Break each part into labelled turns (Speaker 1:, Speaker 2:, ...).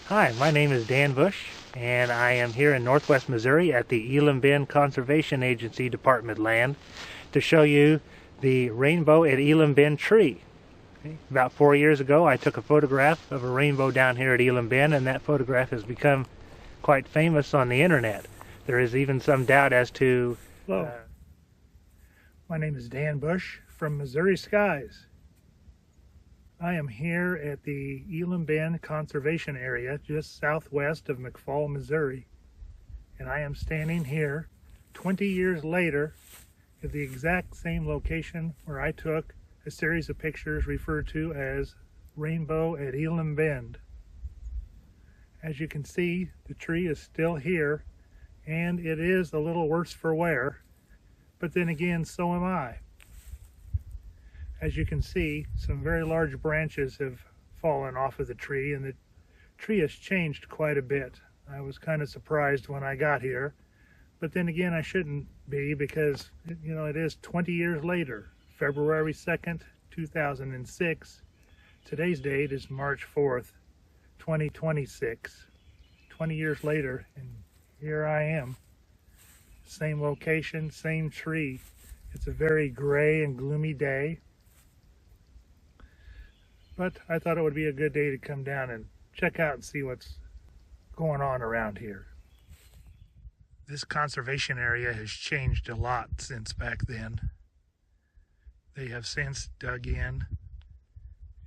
Speaker 1: Hi, my name is Dan Bush, and I am here in northwest Missouri at the Elam Bend Conservation Agency Department land to show you the rainbow at Elam Bend tree. About 4 years ago, I took a photograph of a rainbow down here at Elam Bend, and that photograph has become quite famous on the internet. There is even some doubt as to...
Speaker 2: Hello, my name is Dan Bush from Missouri Skies. I am here at the Elam Bend Conservation Area just southwest of McFall, Missouri. And I am standing here 20 years later at the exact same location where I took a series of pictures referred to as Rainbow at Elam Bend. As you can see, the tree is still here, and it is a little worse for wear, but then again, so am I. As you can see, some very large branches have fallen off of the tree, and the tree has changed quite a bit. I was kind of surprised when I got here, but then again, I shouldn't be, because it is 20 years later, February 2nd, 2006. Today's date is March 4th, 2026. 20 years later, and here I am. Same location, same tree. It's a very gray and gloomy day, but I thought it would be a good day to come down and check out and see what's going on around here. This conservation area has changed a lot since back then. They have since dug in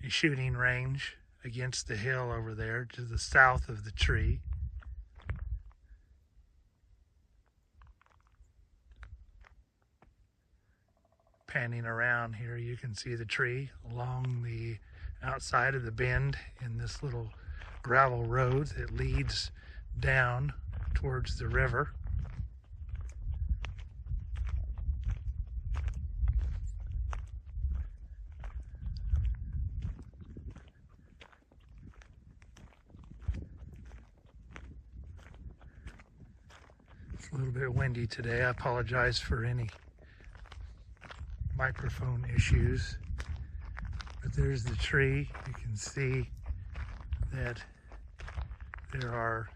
Speaker 2: a shooting range against the hill over there to the south of the tree. Panning around here, you can see the tree along the outside of the bend in this little gravel road that leads down towards the river. It's a little bit windy today. I apologize for any microphone issues. But there's the tree. You can see that there are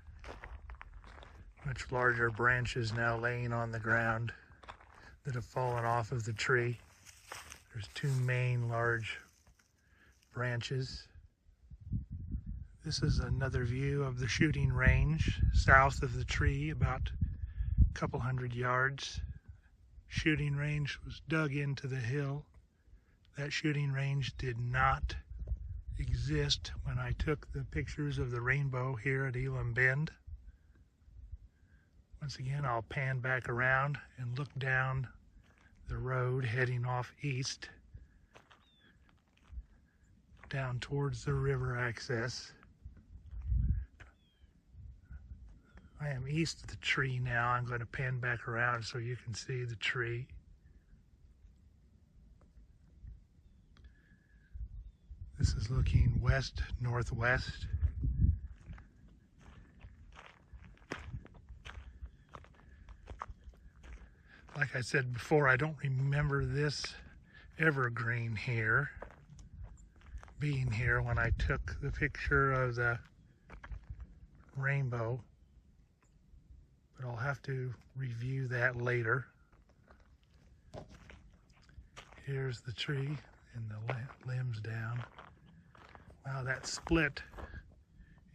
Speaker 2: much larger branches now laying on the ground that have fallen off of the tree. There's two main large branches. This is another view of the shooting range south of the tree, about a couple hundred yards. Shooting range was dug into the hill. That shooting range did not exist when I took the pictures of the rainbow here at Elam Bend. Once again, I'll pan back around and look down the road heading off east, down towards the river access. I am east of the tree now. I'm going to pan back around so you can see the tree. This is looking west-northwest. Like I said before, I don't remember this evergreen here being here when I took the picture of the rainbow, but I'll have to review that later. Here's the tree and the limbs down. Wow, that split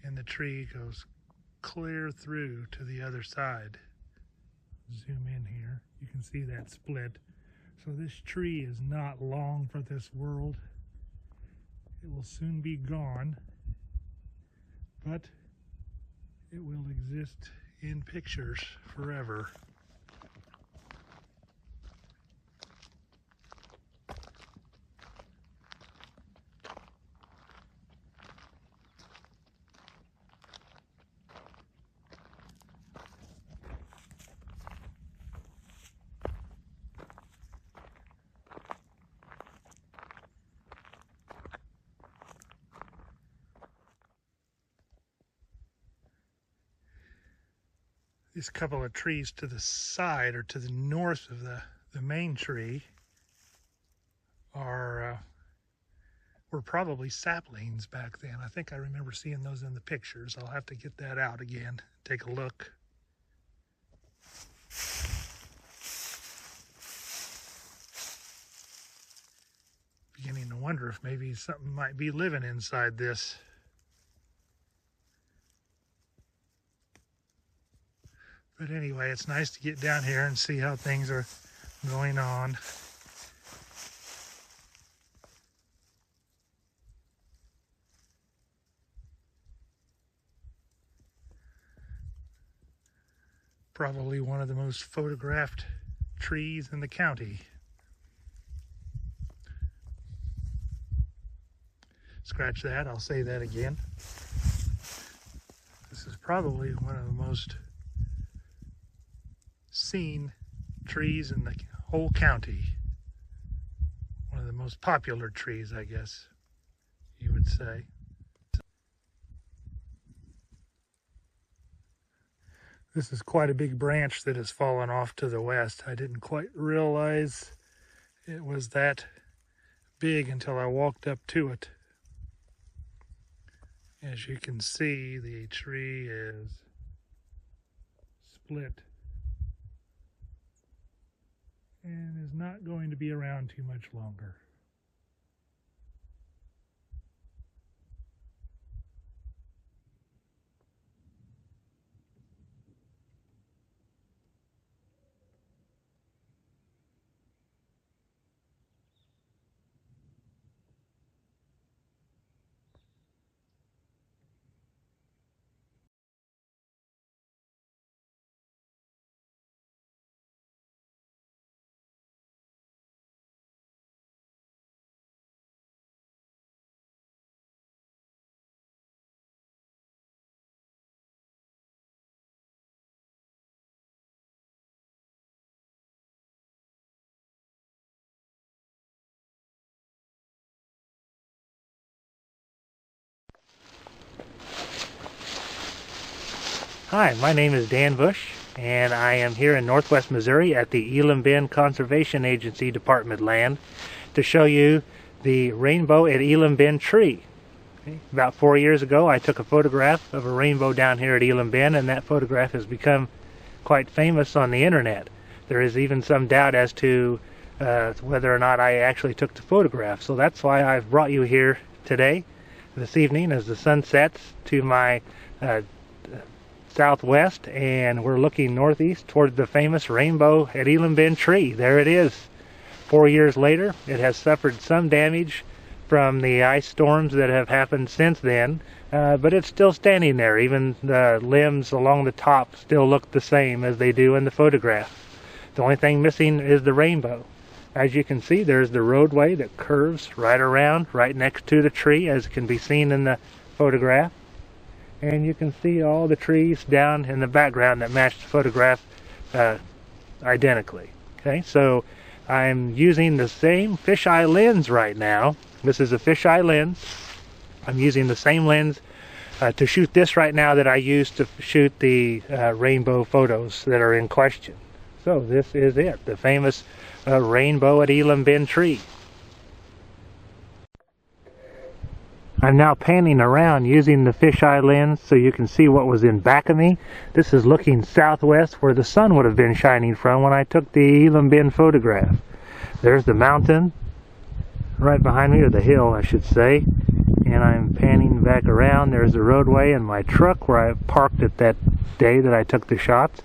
Speaker 2: in the tree goes clear through to the other side. Zoom in here, you can see that split. So this tree is not long for this world. It will soon be gone, but it will exist in pictures forever. These couple of trees to the side, or to the north of the main tree, are were probably saplings back then. I think I remember seeing those in the pictures. I'll have to get that out again, take a look. Beginning to wonder if maybe something might be living inside this. But anyway, it's nice to get down here and see how things are going on. Probably one of the most photographed trees in the county. Scratch that, I'll say that again. This is probably one of the most seen trees in the whole county. One of the most popular trees, I guess you would say. This is quite a big branch that has fallen off to the west. I didn't quite realize it was that big until I walked up to it. As you can see, the tree is split and is not going to be around too much longer.
Speaker 1: Hi, my name is Dan Bush, and I am here in northwest Missouri at the Elam Bend Conservation Agency Department land to show you the rainbow at Elam Bend tree. Okay. About 4 years ago, I took a photograph of a rainbow down here at Elam Bend, and that photograph has become quite famous on the internet. There is even some doubt as to whether or not I actually took the photograph. So that's why I've brought you here today, this evening, as the sun sets to my southwest, and we're looking northeast toward the famous rainbow at Elam Bend tree. There it is. 4 years later, it has suffered some damage from the ice storms that have happened since then, but it's still standing there. Even the limbs along the top still look the same as they do in the photograph. The only thing missing is the rainbow. As you can see, there's the roadway that curves right around, right next to the tree, as can be seen in the photograph. And you can see all the trees down in the background that match the photograph identically. Okay, so I'm using the same fisheye lens right now. This is a fisheye lens. I'm using the same lens to shoot this right now that I used to shoot the rainbow photos that are in question. So this is it, the famous rainbow at Elam Bend tree. I'm now panning around using the fisheye lens so you can see what was in back of me. This is looking southwest where the sun would have been shining from when I took the Elam Bend photograph. There's the mountain right behind me, or the hill I should say, and I'm panning back around. There's the roadway and my truck where I parked it that day that I took the shots,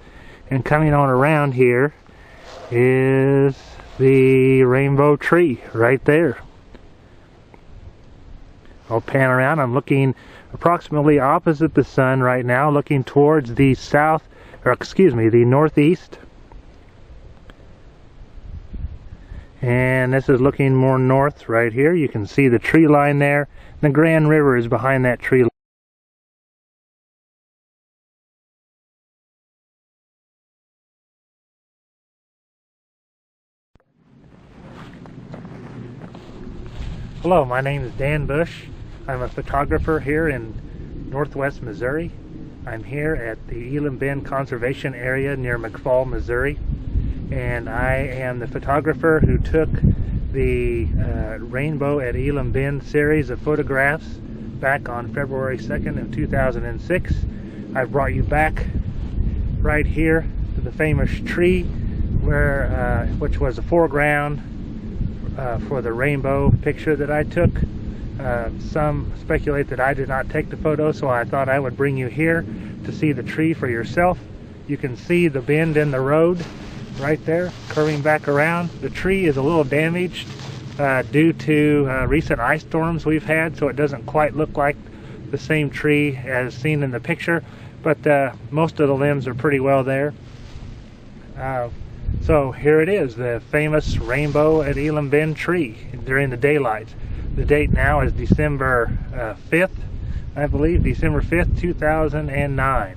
Speaker 1: and coming on around here is the rainbow tree right there. I'll pan around. I'm looking approximately opposite the sun right now, looking towards the the northeast. And this is looking more north right here. You can see the tree line there. The Grand River is behind that tree line. Hello, my name is Dan Bush. I'm a photographer here in northwest Missouri. I'm here at the Elam Bend Conservation Area near McFall, Missouri. And I am the photographer who took the Rainbow at Elam Bend series of photographs back on February 2nd of 2006. I brought you back right here to the famous tree where which was the foreground for the rainbow picture that I took. Some speculate that I did not take the photo, so I thought I would bring you here to see the tree for yourself. You can see the bend in the road right there, curving back around. The tree is a little damaged due to recent ice storms we've had, so it doesn't quite look like the same tree as seen in the picture, but most of the limbs are pretty well there. So here it is, the famous Rainbow at Elam Bend tree during the daylight. The date now is December 5th, I believe, December 5th, 2009.